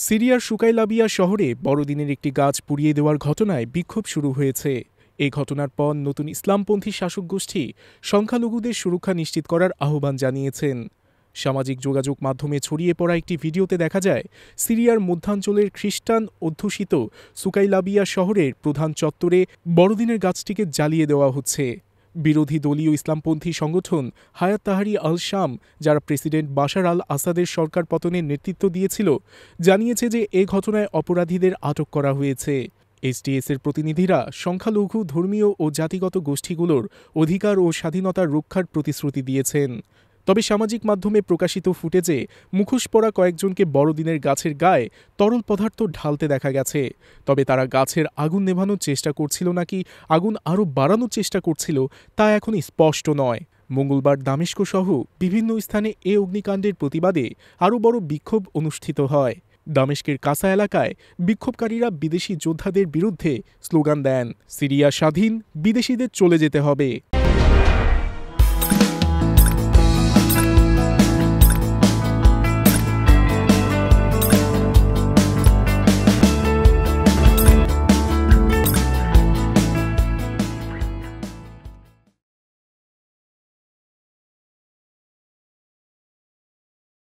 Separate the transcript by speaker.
Speaker 1: সিরিয়ার সুকাইলাবিয়া শহরে বড়দিনের একটি গাছ পুড়িয়ে দেওয়ার ঘটনায় বিক্ষোভ শুরু হয়েছে। এই ঘটনার পর নতুন ইসলামপন্থী শাসক গোষ্ঠী সংখ্যালঘুদের সুরক্ষা নিশ্চিত করার আহ্বান জানিয়েছেন। সামাজিক যোগাযোগ মাধ্যমে ছড়িয়ে পড়া একটি ভিডিওতে দেখা যায় সিরিয়ার মধ্যাঞ্চলের খ্রিস্টান অধ্যুষিত সুকাইলাবিয়া শহরের প্রধান চত্বরে বড়দিনের গাছটিকে জ্বালিয়ে দেওয়া হচ্ছে। বিরোধী দলীয় ইসলামপন্থী সংগঠন হায়াত তাহরির আল শাম, যারা প্রেসিডেন্ট বাশার আল আসাদের সরকার পতনের নেতৃত্ব দিয়েছিল, জানিয়েছে যে এ ঘটনায় অপরাধীদের আটক করা হয়েছে। এসটিএসের প্রতিনিধিরা সংখ্যালঘু ধর্মীয় ও জাতিগত গোষ্ঠীগুলোর অধিকার ও স্বাধীনতার রক্ষার প্রতিশ্রুতি দিয়েছেন। তবে সামাজিক মাধ্যমে প্রকাশিত ফুটেজে মুখোশ পরা কয়েকজনকে বড়দিনের গাছের গায়ে তরল পদার্থ ঢালতে দেখা গেছে। তবে তারা গাছের আগুন নেভানোর চেষ্টা করছিল নাকি আগুন আরও বাড়ানোর চেষ্টা করছিল তা এখন স্পষ্ট নয়। মঙ্গলবার দামেস্ক সহ বিভিন্ন স্থানে এ অগ্নিকাণ্ডের প্রতিবাদে আরও বড় বিক্ষোভ অনুষ্ঠিত হয়। দামেস্কের কাসা এলাকায় বিক্ষোভকারীরা বিদেশি যোদ্ধাদের বিরুদ্ধে স্লোগান দেন, সিরিয়া স্বাধীন, বিদেশিদের চলে যেতে হবে।